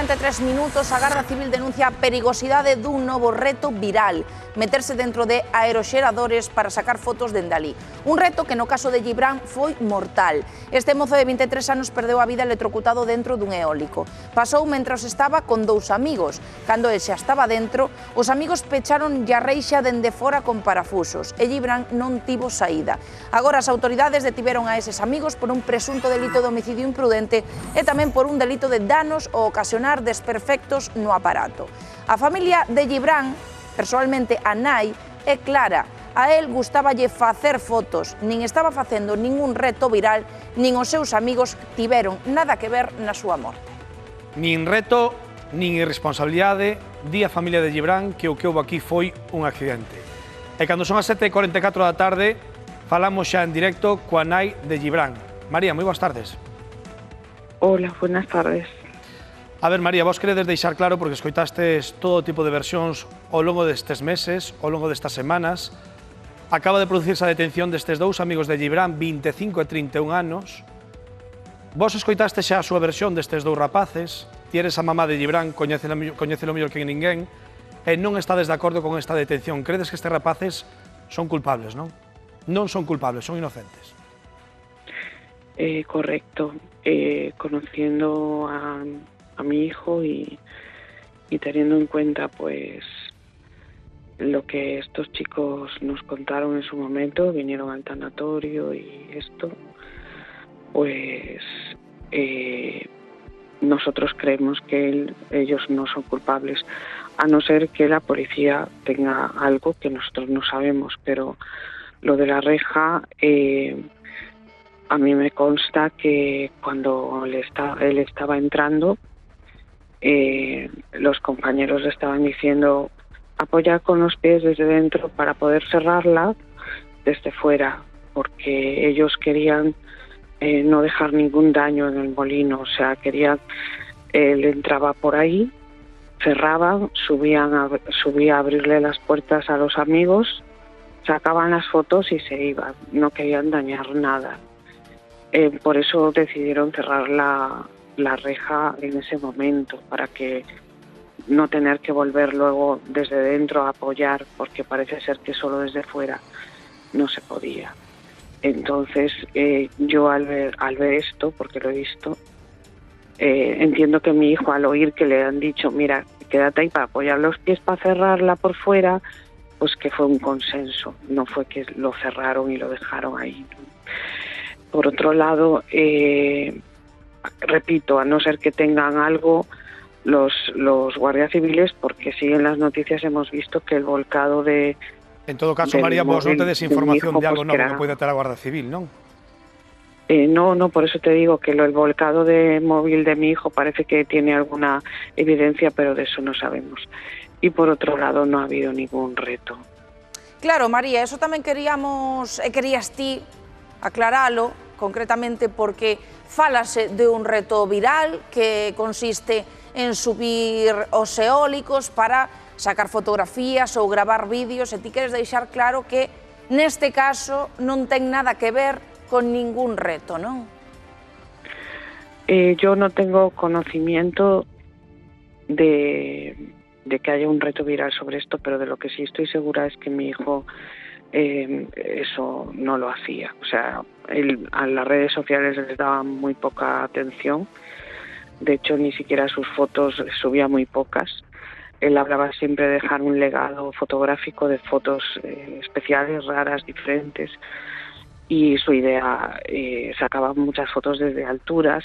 43 minutos, a Garda Civil denuncia a perigosidade dun novo reto viral, meterse dentro de aeroxeradores para sacar fotos dende alí. Un reto que no caso de Gibran foi mortal. Este mozo de 23 anos perdeu a vida electrocutado dentro dun eólico. Pasou mentras estaba con dous amigos. Cando el xa estaba dentro, os amigos pecharon a reixa dende fora con parafusos e Gibran non tivo saída. Agora as autoridades detiveron a eses amigos por un presunto delito de homicidio imprudente e tamén por un delito de danos ou ocasionar desperfectos no aparato. A familia de Gibran, persoalmente a nai, é clara. A él gustáballe facer fotos, nin estaba facendo ningún reto viral, nin os seus amigos tiveron nada que ver na súa morte. Nin reto, nin irresponsabilidade, di a familia de Gibran que o que houve aquí foi un accidente. E cando son as 7:44 da tarde, falamos xa en directo coa nai de Gibran. María, moi boas tardes. Hola, buenas tardes. A ver, María, vos queredes deixar claro, porque escoitastes todo tipo de versións ao longo destes meses, ao longo destas semanas. Acaba de producirse a detención destes dous amigos de Gibran, 25 e 31 anos. Vos escoitastes xa a súa versión destes dous rapaces, ti eres a mamá de Gibran, coñécelo mellor que ninguén, e non estades de acordo con esta detención. Credes que estes rapaces son culpables, non? Non son culpables, son inocentes. Correcto. Conociendo a mi hijo y teniendo en cuenta pues lo que estos chicos nos contaron en su momento, vinieron al tanatorio y esto, pues nosotros creemos que ellos no son culpables, a no ser que la policía tenga algo que nosotros no sabemos, pero lo de la reja, a mí me consta que cuando él estaba entrando, los compañeros le estaban diciendo apoyar con los pies desde dentro para poder cerrarla desde fuera, porque ellos querían no dejar ningún daño en el molino, o sea, él entraba por ahí, cerraban, subía a abrirle las puertas a los amigos, sacaban las fotos y se iban, no querían dañar nada. Por eso decidieron cerrar la reja en ese momento, para que no tener que volver luego desde dentro a apoyar, porque parece ser que solo desde fuera no se podía. Entonces yo al ver esto, porque lo he visto, entiendo que mi hijo, al oír que le han dicho mira, quédate ahí para apoyar los pies para cerrarla por fuera, pues que fue un consenso, no fue que lo cerraron y lo dejaron ahí, ¿no? Por otro lado, repito, a no ser que tengan algo los guardias civiles, porque sí en las noticias hemos visto que el volcado de... En todo caso, María, vos non tedes información de algo novo que poida ter a Guardia Civil, non? No, por eso te digo que el volcado de móvil de mi hijo parece que tiene alguna evidencia, pero de eso no sabemos. Y por otro lado, no ha habido ningún reto. Claro, María, eso tamén querías ti aclaralo, concretamente porque fálase de un reto viral que consiste en subir os eólicos para sacar fotografías ou gravar vídeos, e ti queres deixar claro que neste caso non ten nada que ver con ningún reto, non? Yo no tengo conocimiento de que haya un reto viral sobre esto, pero de lo que sí estoy segura es que mi hijo eso no lo hacía. O sea, a las redes sociales les daba muy poca atención. De hecho, ni siquiera sus fotos subía muy pocas. Él hablaba siempre de dejar un legado fotográfico de fotos especiales, raras, diferentes. Y su idea, sacaba muchas fotos desde alturas.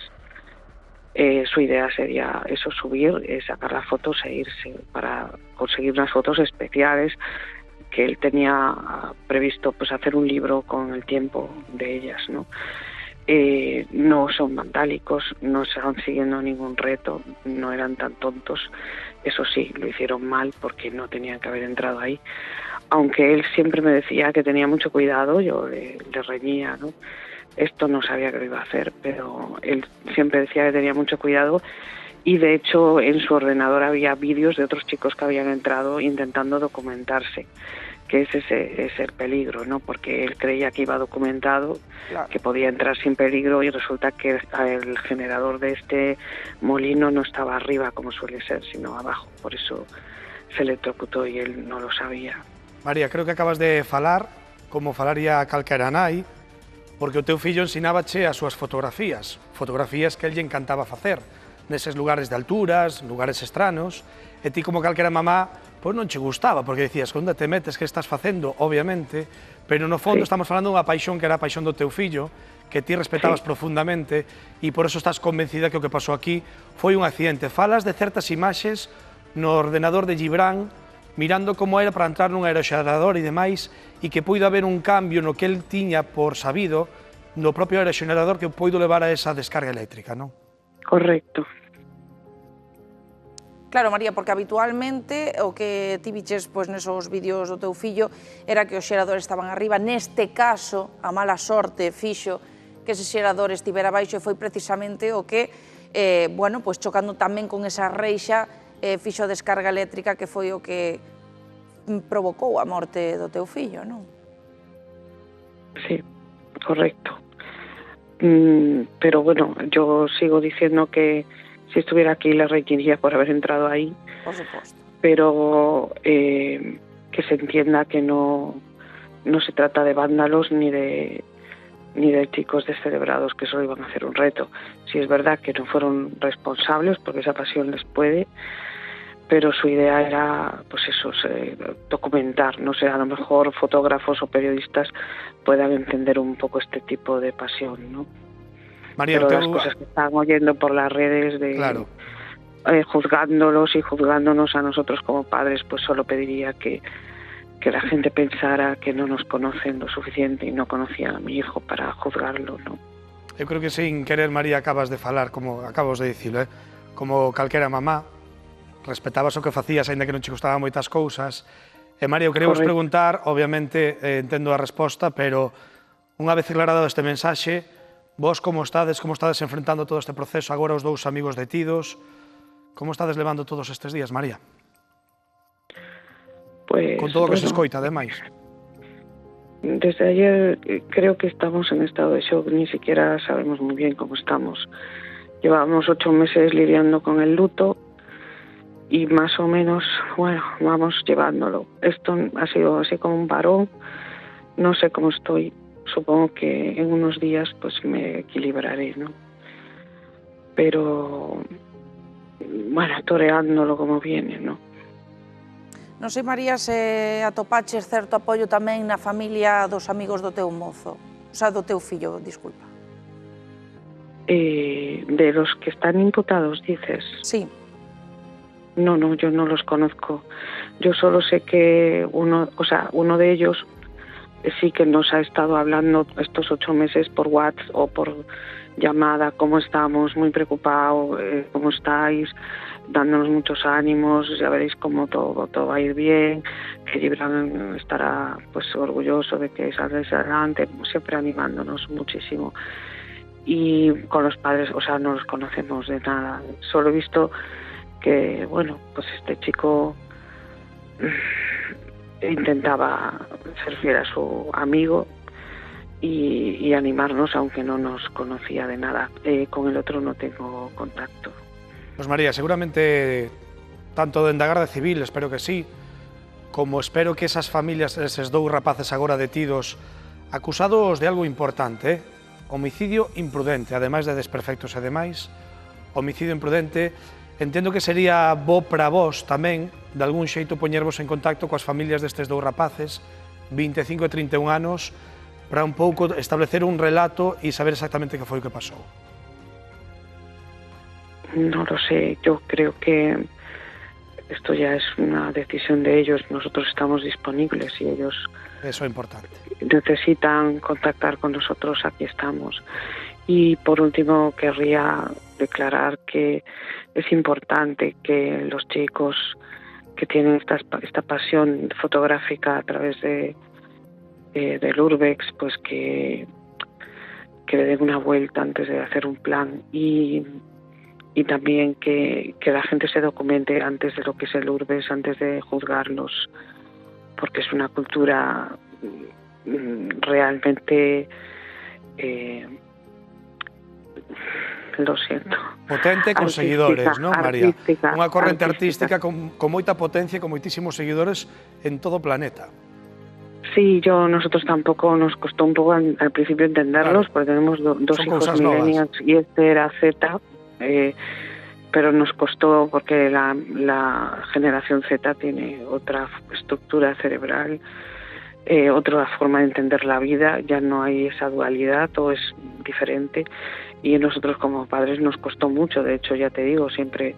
Su idea sería eso, subir, sacar las fotos e irse para conseguir unas fotos especiales, que él tenía previsto pues hacer un libro con el tiempo de ellas, ¿no? No son vandálicos, no estaban siguiendo ningún reto, no eran tan tontos. Eso sí, lo hicieron mal porque no tenían que haber entrado ahí. Aunque él siempre me decía que tenía mucho cuidado, yo le reñía, ¿no? Esto no sabía que lo iba a hacer, pero él siempre decía que tenía mucho cuidado. Y de hecho en su ordenador había vídeos de otros chicos que habían entrado intentando documentarse. que ese es el peligro, ¿no? Porque él creía que iba documentado, Claro. que podía entrar sin peligro, y resulta que el generador de este molino no estaba arriba como suele ser, sino abajo. Por eso se electrocutó y él no lo sabía. María, creo que acabas de falar como falaría calquera nai, porque o teu fillo ensinábache as súas fotografías que él lle encantaba facer, neses lugares de alturas, lugares estranos, e ti como calquera mamá, pois non che gustaba, porque dicías, onde te metes, que estás facendo, obviamente, pero no fondo estamos falando dunha paixón que era a paixón do teu fillo, que ti respetabas profundamente, e por eso estás convencida que o que pasou aquí foi un accidente. Falas de certas imaxes no ordenador de Gibran, mirando como era para entrar nun aeroxerador e demais, e que puido haber un cambio no que el tiña por sabido no propio aeroxerador que puido levar a esa descarga eléctrica, non? Correcto. Claro, María, porque habitualmente o que ti viches pois, nesos vídeos do teu fillo era que os xeradores estaban arriba. Neste caso, a mala sorte fixo que ese xerador estivera baixo e foi precisamente o que, bueno, pois, chocando tamén con esa reixa, fixo a descarga eléctrica que foi o que provocou a morte do teu fillo, non? Sí, correcto. Pero bueno, yo sigo diciendo que si estuviera aquí le reikiría por haber entrado ahí. Por supuesto. Pero que se entienda que no se trata de vándalos ni de chicos descerebrados que solo iban a hacer un reto. Sí es verdad que no fueron responsables porque esa pasión les puede, pero su idea era, pues eso, documentar. No sé, a lo mejor fotógrafos o periodistas puedan entender un poco este tipo de pasión, ¿no? María, pero las cosas que están oyendo por las redes de claro. Juzgándolos y juzgándonos a nosotros como padres, pues solo pediría que la gente pensara que no nos conocen lo suficiente y no conocían a mi hijo para juzgarlo, ¿no? Eu creo que sin querer, María, acabas de falar, como acabas de dicilo, como calquera mamá, respetabas o que facías, aínda que non che gustaban moitas cousas. E, María, eu quería vos preguntar, obviamente entendo a resposta, pero unha vez aclarado este mensaxe, vos como estades enfrentando todo este proceso agora os dous amigos detidos, como estades levando todos estes días, María? Pues, con todo o que se escoita, ademais. Desde ayer creo que estamos en estado de shock, ni siquiera sabemos muy bien cómo estamos. Llevábamos 8 meses lidiando con el luto y más o menos, bueno, vamos llevándolo. Esto ha sido así como un parón, no sé cómo estoy. Supongo que en unos días pues me equilibraré, ¿no? Pero, bueno, toreándolo como viene, ¿no? Non sei, María, se atopaches certo apoio tamén na familia dos amigos do teu mozo, o sea, do teu fillo, disculpa. De los que están imputados, dices. Sí. No, yo no los conozco. Yo solo sé que uno de ellos sí que nos ha estado hablando estos 8 meses por WhatsApp o por llamada, cómo estamos, muy preocupado, cómo estáis, dándonos muchos ánimos, ya veréis cómo todo va a ir bien, que Gibran estará pues orgulloso de que saldréis adelante, siempre animándonos muchísimo. Y con los padres, o sea, no los conocemos de nada, solo he visto que, bueno, pues este chico intentaba ser fiel a su amigo y animarnos, aunque no nos conocía de nada. Con el otro no tengo contacto. Pues María, seguramente tanto dende a Garda Civil, espero que sí, como espero que esas familias, eses dous rapaces agora detidos, acusados de algo importante, homicidio imprudente, ademais de desperfectos e demais, homicidio imprudente, entendo que sería bo para vos tamén, de algún xeito, poñervos en contacto coas familias destes dous rapaces, 25 e 31 anos, para un pouco establecer un relato e saber exactamente que foi o que pasou. No lo sé, yo creo que esto ya es una decisión de ellos, nosotros estamos disponibles y ellos eso es importante. Necesitan contactar con nosotros, aquí estamos. Y por último querría declarar que es importante que los chicos que tienen esta pasión fotográfica a través del Urbex, pues que le den una vuelta antes de hacer un plan y también que la gente se documente antes de lo que es el Urbex, antes de juzgarlos, porque es una cultura realmente, lo siento, potente con seguidores, non, María? Unha corrente artística con moita potencia, con moitísimos seguidores en todo o planeta. Sí, nosotros tampoco nos costó un poco al principio entenderlos, porque tenemos dos hijos millennials y este era Z, pero nos costó porque la generación Z tiene otra estructura cerebral, otra forma de entender la vida, ya no hay esa dualidad, todo es diferente, y nosotros como padres nos costó mucho. De hecho, ya te digo, siempre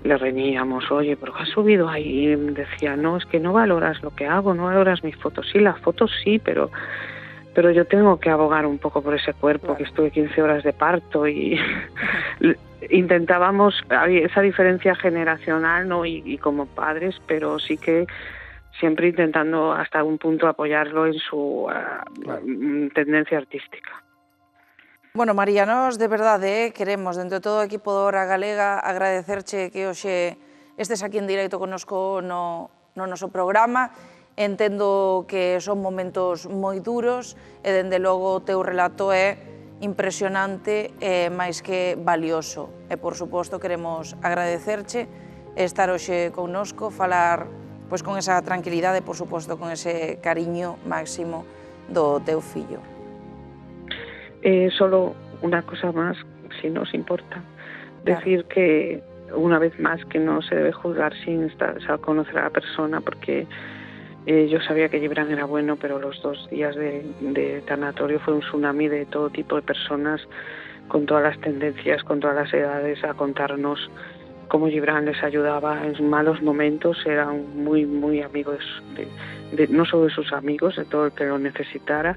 le reñíamos, oye, ¿pero qué has subido ahí? Y me decía, no, es que no valoras lo que hago, no valoras mis fotos. Sí, las fotos sí, pero yo tengo que abogar un poco por ese cuerpo, que estuve 15 horas de parto y intentábamos, había esa diferencia generacional, ¿no? Y como padres, pero sí que siempre intentando hasta un punto apoyarlo en su tendencia artística. Bueno, María, nos de verdade queremos, dentro de todo o equipo de Hora Galega, agradecerche que hoxe estes aquí en directo connosco no noso programa. Entendo que son momentos moi duros e, dende logo, o teu relato é impresionante e máis que valioso. E, por suposto, queremos agradecerche estar hoxe connosco, falar pois con esa tranquilidade e, por suposto, con ese cariño máximo do teu fillo. Solo una cosa más, si nos importa, decir que una vez más que no se debe juzgar sin conocer a la persona, porque yo sabía que Gibran era bueno, pero los 2 días de tanatorio fue un tsunami de todo tipo de personas, con todas las tendencias, con todas las edades, a contarnos cómo Gibran les ayudaba en malos momentos. Era muy, muy amigo no solo de sus amigos, de todo el que lo necesitara.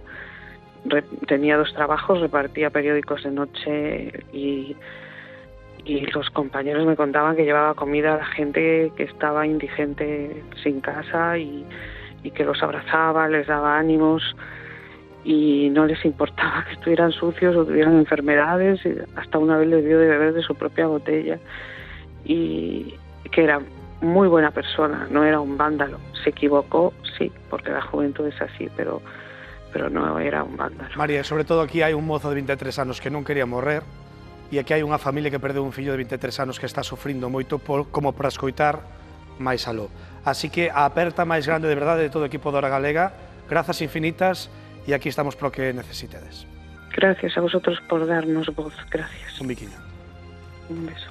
Tenía 2 trabajos, repartía periódicos de noche y los compañeros me contaban que llevaba comida a la gente que estaba indigente sin casa y que los abrazaba, les daba ánimos y no les importaba que estuvieran sucios o tuvieran enfermedades. Y hasta una vez les dio de beber de su propia botella, y que era muy buena persona, no era un vándalo. Se equivocó, sí, porque la juventud es así, pero no era un vándalo. María, sobre todo aquí hai un mozo de 23 anos que non quería morrer, e aquí hai unha familia que perdeu un fillo de 23 anos que está sufrindo moito como para escoitar máis aló. Así que a aperta máis grande de verdade de todo o equipo de Hora Galega, grazas infinitas, e aquí estamos para o que necesitedes. Gracias a vosotros por darnos voz, gracias. Un biquiño. Un beso.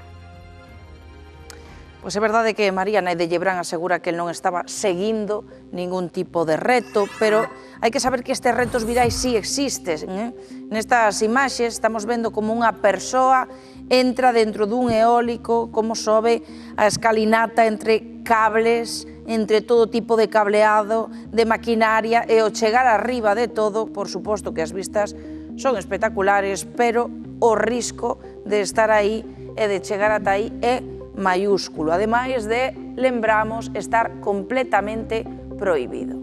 Pois é verdade que María, nai de Gibran, asegura que el non estaba seguindo ningún tipo de reto, pero hai que saber que estes retos virais sí existen. Nestas imaxes estamos vendo como unha persoa entra dentro dun eólico, como sobe a escalinata entre cables, entre todo tipo de cableado, de maquinaria, e ao chegar arriba de todo, por suposto que as vistas son espectaculares, pero o risco de estar aí e de chegar ata aí é maiúsculo, ademais de, lembramos, estar completamente prohibido.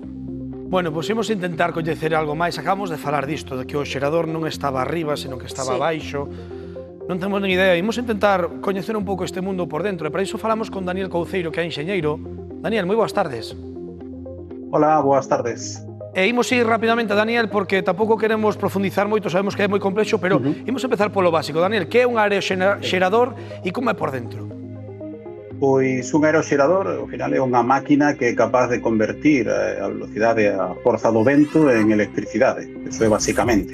Bueno, pois imos intentar coñecer algo máis. Acabamos de falar disto, de que o xerador non estaba arriba, senón que estaba abaixo. Non temos nin idea. Imos intentar coñecer un pouco este mundo por dentro, e para iso falamos con Daniel Couceiro, que é enxeñeiro. Daniel, moi boas tardes. Hola, boas tardes. E imos ir rapidamente, Daniel, porque tampouco queremos profundizar moito, sabemos que é moi complexo, pero imos empezar polo básico. Daniel, que é un aeroxerador e como é por dentro? Pois un aeroxerador, ao final, é unha máquina que é capaz de convertir a velocidade, a forza do vento en electricidade. Eso é basicamente.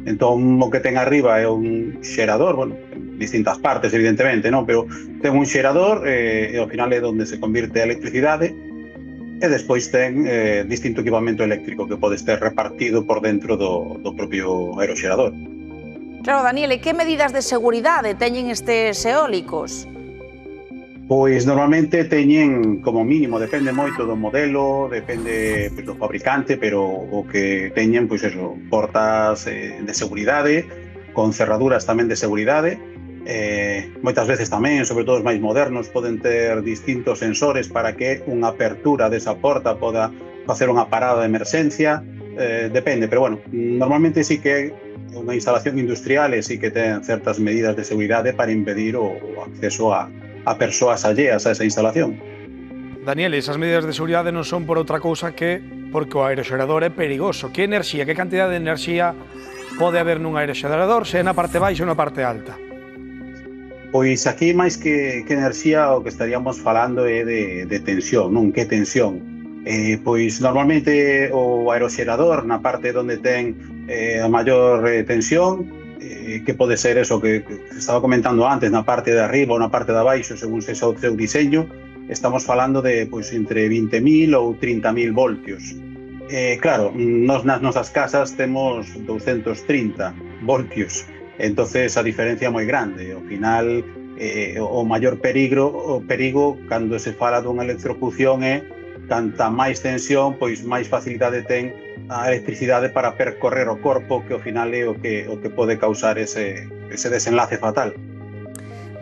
Entón, o que ten arriba é un xerador, bueno, en distintas partes, evidentemente, non? Pero ten un xerador e ao final é onde se convirte a electricidade, e despois ten distinto equipamento eléctrico que pode estar repartido por dentro do propio aeroxerador. Claro, Daniel, e que medidas de seguridade teñen estes eólicos? Pois normalmente teñen como mínimo, depende moito do modelo, depende do fabricante, pero o que teñen, pois eso, portas de seguridade, con cerraduras tamén de seguridade. Moitas veces tamén, sobre todo os máis modernos, poden ter distintos sensores para que unha apertura desa porta poda facer unha parada de emerxencia. Depende, pero bueno, normalmente sí que é unha instalación industrial e sí que ten certas medidas de seguridade para impedir o acceso a persoas alleas a esa instalación. Daniel, esas medidas de seguridade non son por outra cousa que porque o aeroxerador é perigoso. Que enerxía, que cantidad de enerxía pode haber nun aeroxerador, se é na parte baixa ou na parte alta? Pois aquí máis que enerxía o que estaríamos falando é de tensión, non? Que tensión? Pois normalmente o aeroxerador na parte onde ten a maior tensión, que pode ser eso que estaba comentando antes, na parte de arriba ou na parte de abaixo, según se o seu diseño, estamos falando de pois entre 20.000 ou 30.000 voltios. Claro, nos nas nosas casas temos 230 voltios, entonces a diferencia é moi grande. Ao final, o maior perigo cando se fala dunha electrocución é canta máis tensión, pois máis facilidade ten a electricidade para percorrer o corpo, que ao final é o que pode causar ese desenlace fatal.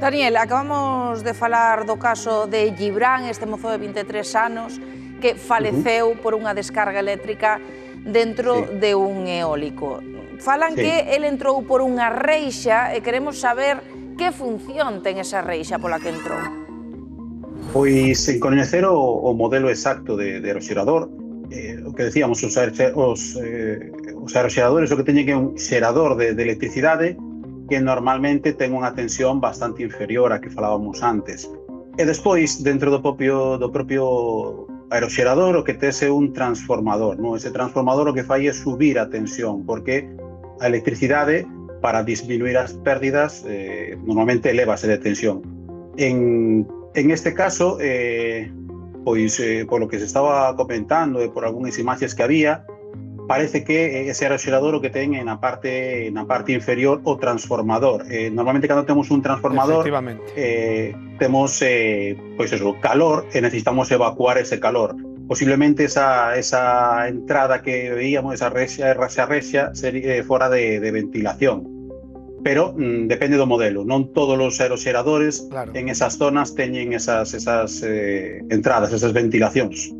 Daniel, acabamos de falar do caso de Gibran, este mozo de 23 anos, que faleceu por unha descarga eléctrica dentro de un eólico. Falan que ele entrou por unha reixa e queremos saber que función ten esa reixa pola que entrou. Pois, sen coñecer o modelo exacto de aeroxerador, o que decíamos, os aeroxeradores o que teñen é un xerador de electricidade que normalmente ten unha tensión bastante inferior a que falábamos antes. E despois, dentro do propio aeroxerador, o que tese un transformador, non? Ese transformador o que fai é subir a tensión, porque a electricidade, para disminuir as pérdidas, normalmente elevase de tensión. En este caso, pois, por lo que se estaba comentando e por algunhas imaxes que había, parece que ese aeroxerador o que ten na parte inferior o transformador. Normalmente cando temos un transformador temos pois eso, calor e necesitamos evacuar ese calor. Posiblemente esa entrada que veíamos, esa reixa sería fora de ventilación. Pero depende do modelo. Non todos os aeroxeradores en esas zonas teñen esas entradas, esas ventilacións.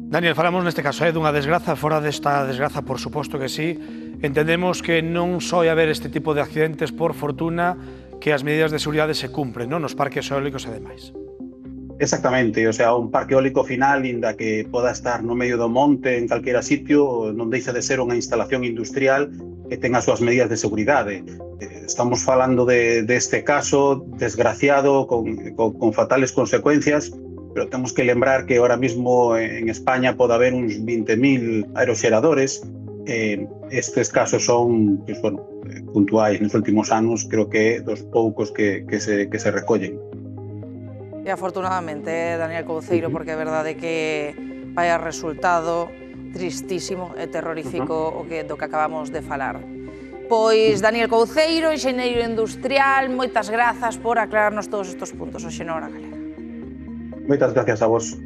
Daniel, falamos neste caso dunha desgraza, fora desta desgraza, por suposto que sí. Entendemos que non só haber este tipo de accidentes, por fortuna, que as medidas de seguridade se cumpren, non? Nos parques eólicos e demais. Exactamente, o sea, un parque eólico final, inda que poda estar no medio do monte, en calquera sitio, non deixa de ser unha instalación industrial que ten as súas medidas de seguridade. Estamos falando deste caso desgraciado, con fatales consecuencias, pero temos que lembrar que ahora mismo en España pode haber uns 20.000 aeroxeradores. Estes casos son puntuais nos últimos anos, creo que dos poucos que se recollen. E afortunadamente, Daniel Couceiro, porque é verdade que vai a resultado tristísimo e terrorífico do que acabamos de falar. Pois Daniel Couceiro, enxeñeiro industrial, moitas grazas por aclararnos todos estes puntos hoxe na Hora Galega. Moitas gracias a vos.